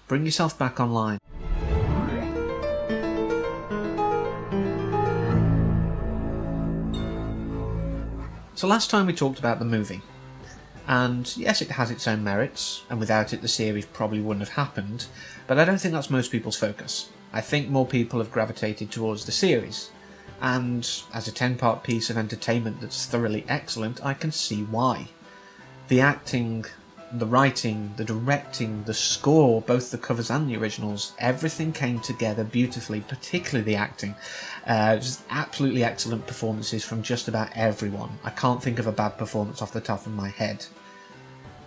bring yourself back online. So last time we talked about the movie, and yes, it has its own merits, and without it the series probably wouldn't have happened, but I don't think that's most people's focus. I think more people have gravitated towards the series, and as a 10-part piece of entertainment that's thoroughly excellent, I can see why. The acting, the writing, the directing, the score, both the covers and the originals, everything came together beautifully, particularly the acting. Just absolutely excellent performances from just about everyone. I can't think of a bad performance off the top of my head.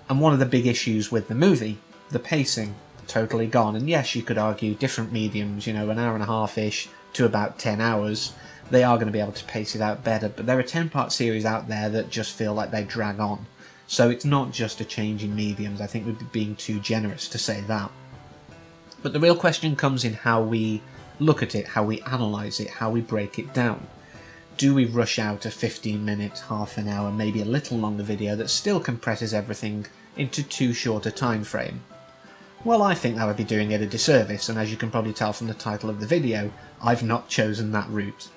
And one of the big issues with the movie, the pacing, totally gone. And yes, you could argue different mediums, an hour and a half-ish to about 10 hours, they are going to be able to pace it out better, but there are 10-part series out there that just feel like they drag on. So it's not just a change in mediums. I think we'd be being too generous to say that. But the real question comes in how we look at it, how we analyse it, how we break it down. Do we rush out a 15-minute, half an hour, maybe a little longer video that still compresses everything into too short a time frame? Well, I think that would be doing it a disservice, and as you can probably tell from the title of the video, I've not chosen that route.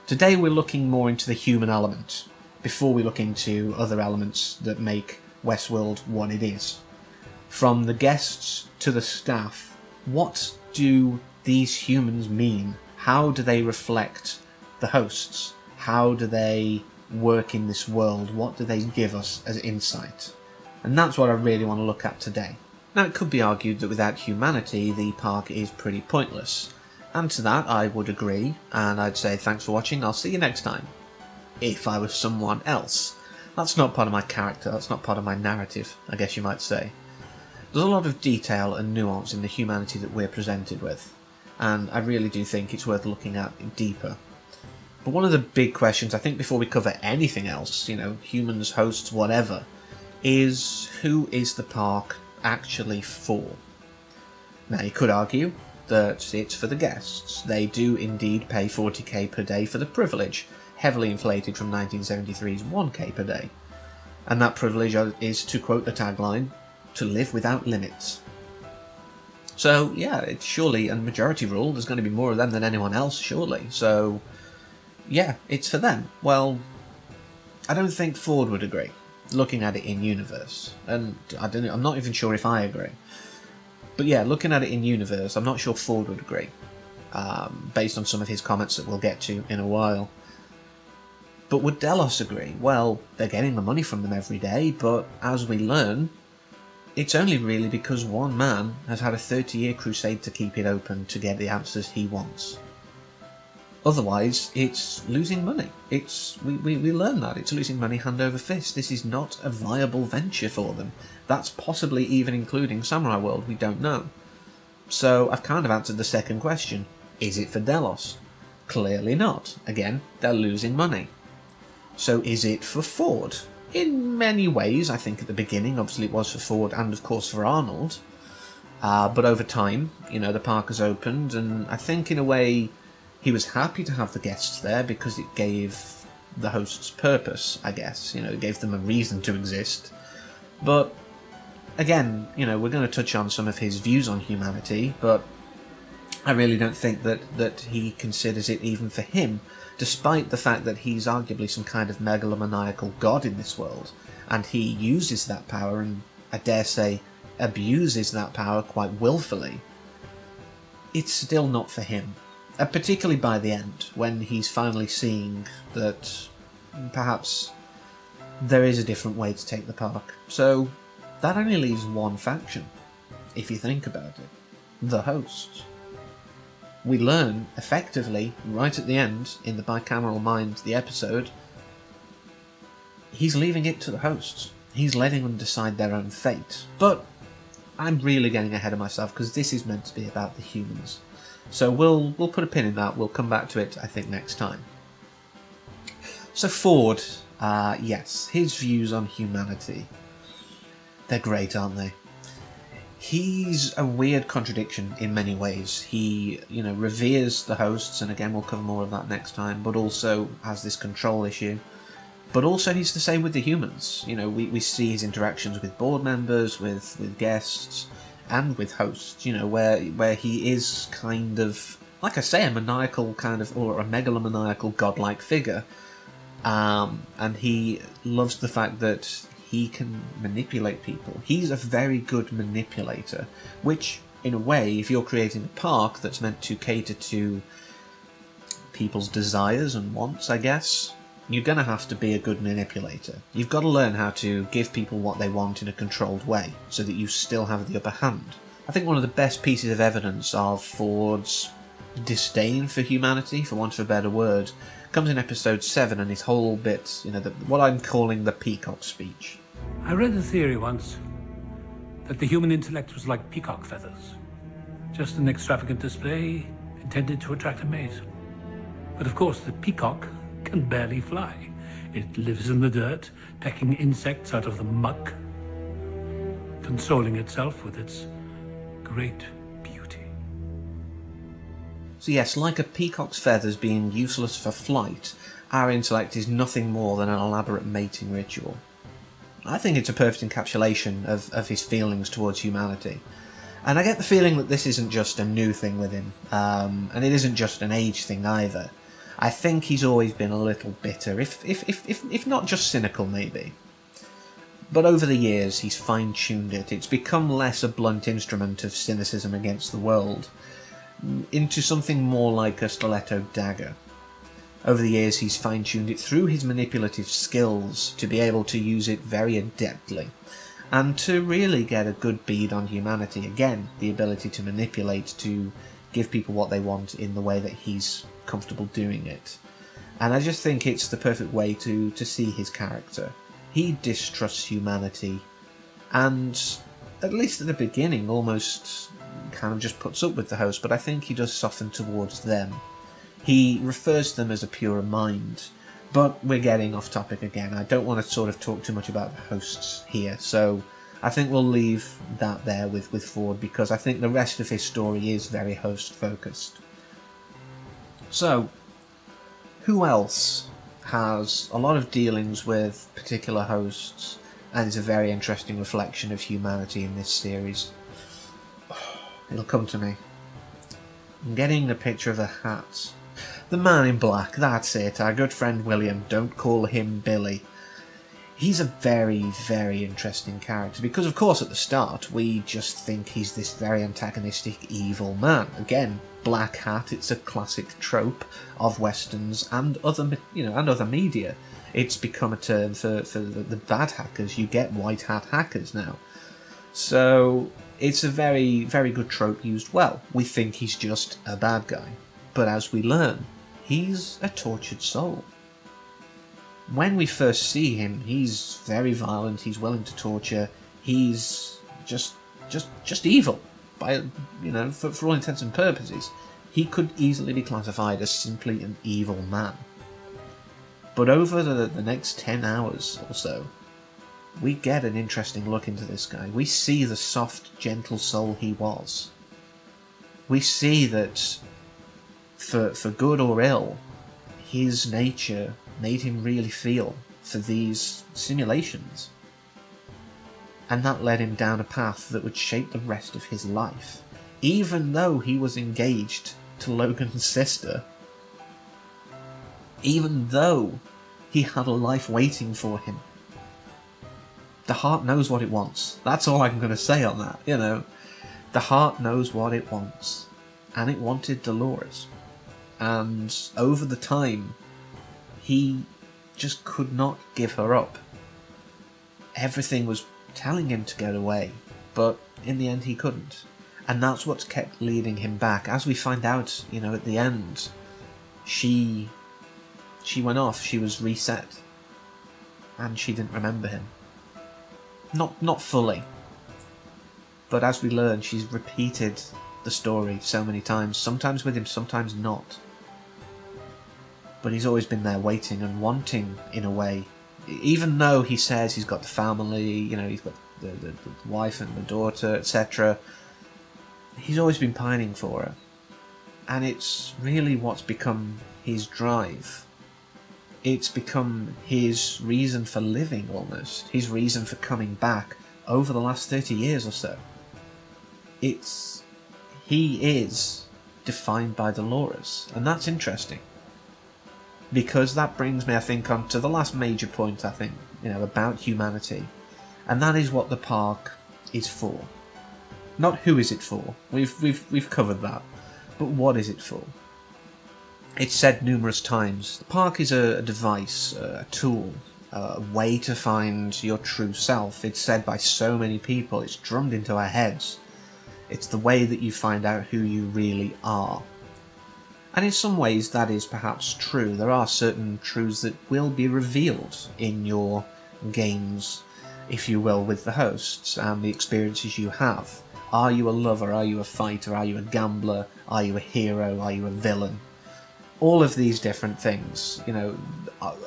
Today we're looking more into the human element, before we look into other elements that make Westworld what it is. From the guests to the staff, what do these humans mean? How do they reflect the hosts? How do they work in this world? What do they give us as insight? And that's what I really want to look at today. Now, it could be argued that without humanity, the park is pretty pointless. And to that, I would agree, and I'd say thanks for watching, I'll see you next time. If I was someone else. That's not part of my character, that's not part of my narrative, I guess you might say. There's a lot of detail and nuance in the humanity that we're presented with, and I really do think it's worth looking at deeper. But one of the big questions, I think, before we cover anything else, humans, hosts, whatever, is who is the park actually for? Now, you could argue that it's for the guests. They do indeed pay 40k per day for the privilege, heavily inflated from 1973's 1k per day. And that privilege is, to quote the tagline, to live without limits. So yeah, it's surely a majority rule, there's going to be more of them than anyone else, surely. So yeah, it's for them. Well, I don't think Ford would agree, looking at it in universe. And I'm not even sure if I agree. But yeah, looking at it in universe, I'm not sure Ford would agree, based on some of his comments that we'll get to in a while. But would Delos agree? Well, they're getting the money from them every day, but as we learn, it's only really because one man has had a 30-year crusade to keep it open to get the answers he wants. Otherwise, it's losing money. We learn that. It's losing money hand over fist. This is not a viable venture for them. That's possibly even including Samurai World, we don't know. So I've kind of answered the second question. Is it for Delos? Clearly not. Again, they're losing money. So is it for Ford? In many ways, I think at the beginning, obviously it was for Ford and of course for Arnold. But over time, the park has opened, and I think in a way he was happy to have the guests there because it gave the hosts purpose, I guess. It gave them a reason to exist. But again, we're going to touch on some of his views on humanity, but I really don't think that he considers it even for him, despite the fact that he's arguably some kind of megalomaniacal god in this world, and he uses that power and, I dare say, abuses that power quite willfully. It's still not for him, particularly by the end, when he's finally seeing that perhaps there is a different way to take the park. So that only leaves one faction, if you think about it: the hosts. We learn, effectively, right at the end, in the Bicameral Mind, the episode, he's leaving it to the hosts. He's letting them decide their own fate. But I'm really getting ahead of myself, because this is meant to be about the humans. So we'll put a pin in that. We'll come back to it, I think, next time. So Ford, yes, his views on humanity. They're great, aren't they? He's a weird contradiction in many ways. He, reveres the hosts, and again we'll cover more of that next time, but also has this control issue. But also he's the same with the humans. We see his interactions with board members, with guests, and with hosts, where he is kind of, like I say, a maniacal kind of, or a megalomaniacal godlike figure, and he loves the fact that he can manipulate people. He's a very good manipulator, which, in a way, if you're creating a park that's meant to cater to people's desires and wants, I guess, you're going to have to be a good manipulator. You've got to learn how to give people what they want in a controlled way, so that you still have the upper hand. I think one of the best pieces of evidence of Ford's disdain for humanity, for want of a better word, comes in episode 7 and his whole bit, what I'm calling the peacock speech. I read a theory once that the human intellect was like peacock feathers, just an extravagant display intended to attract a mate. But of course, the peacock can barely fly. It lives in the dirt, pecking insects out of the muck, consoling itself with its great beauty. So yes, like a peacock's feathers being useless for flight, our intellect is nothing more than an elaborate mating ritual. I think it's a perfect encapsulation of his feelings towards humanity. And I get the feeling that this isn't just a new thing with him, and it isn't just an age thing either. I think he's always been a little bitter, if not just cynical maybe. But over the years he's fine-tuned it. It's become less a blunt instrument of cynicism against the world, into something more like a stiletto dagger. Over the years he's fine-tuned it through his manipulative skills to be able to use it very adeptly, and to really get a good bead on humanity. Again, the ability to manipulate, to give people what they want in the way that he's comfortable doing it. And I just think it's the perfect way to see his character. He distrusts humanity, and at least at the beginning almost kind of just puts up with the host, but I think he does soften towards them. He refers to them as a purer mind, but we're getting off topic again. I don't want to sort of talk too much about the hosts here, so I think we'll leave that there with Ford, because I think the rest of his story is very host focused. So, who else has a lot of dealings with particular hosts and is a very interesting reflection of humanity in this series? It'll come to me. I'm getting the picture of a hat. The man in black, that's it, our good friend William, don't call him Billy. He's a very, very interesting character, because of course at the start we just think he's this very antagonistic evil man. Again, black hat, it's a classic trope of westerns and other media. It's become a term for the bad hackers. You get white hat hackers now. So it's a very, very good trope used well. We think he's just a bad guy, but as we learn, he's a tortured soul. When we first see him, he's very violent, he's willing to torture, he's just evil, for all intents and purposes. He could easily be classified as simply an evil man. But over the next 10 hours or so, we get an interesting look into this guy. We see the soft, gentle soul he was. We see that, for good or ill, his nature made him really feel for these simulations. And that led him down a path that would shape the rest of his life. Even though he was engaged to Logan's sister, even though he had a life waiting for him, the heart knows what it wants. That's all I'm going to say on that, The heart knows what it wants. And it wanted Dolores. And over the time, he just could not give her up. Everything was telling him to get away, but in the end he couldn't. And that's what's kept leading him back. As we find out, at the end, she went off, she was reset, and she didn't remember him. Not fully, but as we learn, she's repeated the story so many times, sometimes with him, sometimes not. But he's always been there waiting and wanting, in a way. Even though he says he's got the family, he's got the wife and the daughter, etc., he's always been pining for her. And it's really what's become his drive. It's become his reason for living, almost. His reason for coming back over the last 30 years or so. he is defined by Dolores, and that's interesting. Because that brings me, I think, on to the last major point, I think, about humanity. And that is what the park is for. Not who is it for. We've covered that. But what is it for? It's said numerous times. The park is a device, a tool, a way to find your true self. It's said by so many people. It's drummed into our heads. It's the way that you find out who you really are. And in some ways that is perhaps true. There are certain truths that will be revealed in your games, if you will, with the hosts and the experiences you have. Are you a lover? Are you a fighter? Are you a gambler? Are you a hero? Are you a villain? All of these different things,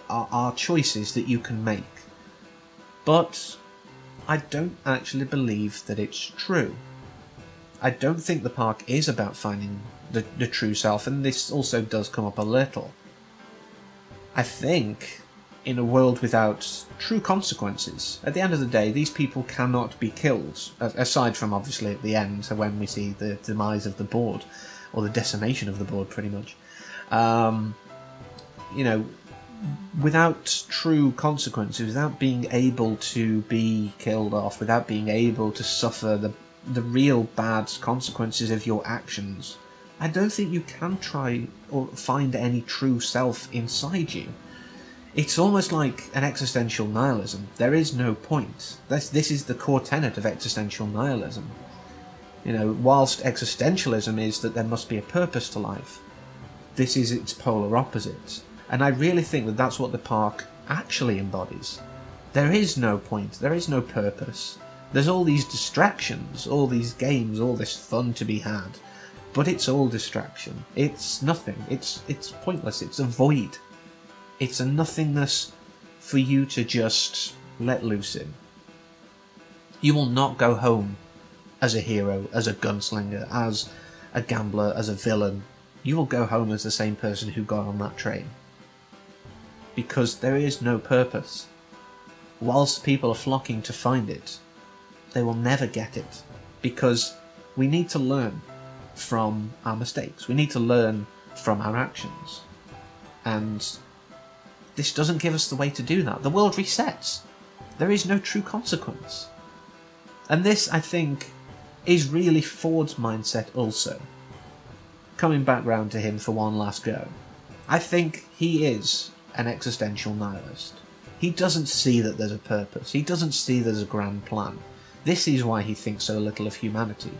are choices that you can make. But I don't actually believe that it's true. I don't think the park is about finding the true self, and this also does come up a little. I think in a world without true consequences, at the end of the day, these people cannot be killed, aside from obviously at the end when we see the demise of the board, or the decimation of the board pretty much. Without true consequences, without being able to be killed off, without being able to suffer the real bad consequences of your actions, I don't think you can try or find any true self inside you. It's almost like an existential nihilism. There is no point. This is the core tenet of existential nihilism. Whilst existentialism is that there must be a purpose to life, this is its polar opposite. And I really think that that's what the park actually embodies. There is no point. There is no purpose. There's all these distractions, all these games, all this fun to be had. But it's all distraction. It's nothing. It's pointless. It's a void. It's a nothingness for you to just let loose in. You will not go home as a hero, as a gunslinger, as a gambler, as a villain. You will go home as the same person who got on that train. Because there is no purpose. Whilst people are flocking to find it, they will never get it. Because we need to learn from our mistakes. We need to learn from our actions. And this doesn't give us the way to do that. The world resets. There is no true consequence. And this, I think, is really Ford's mindset also. Coming back round to him for one last go, I think he is an existential nihilist. He doesn't see that there's a purpose. He doesn't see there's a grand plan. This is why he thinks so little of humanity.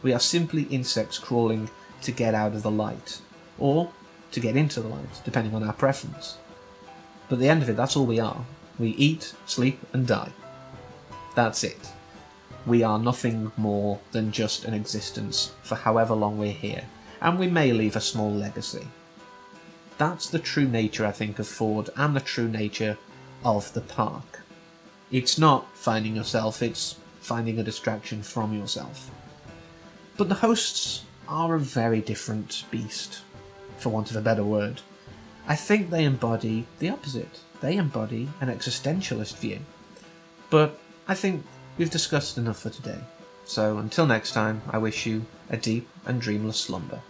We are simply insects crawling to get out of the light, or to get into the light, depending on our preference. But at the end of it, that's all we are. We eat, sleep, and die. That's it. We are nothing more than just an existence for however long we're here, and we may leave a small legacy. That's the true nature, I think, of Ford, and the true nature of the park. It's not finding yourself, it's finding a distraction from yourself. But the hosts are a very different beast, for want of a better word. I think they embody the opposite. They embody an existentialist view. But I think we've discussed enough for today. So until next time, I wish you a deep and dreamless slumber.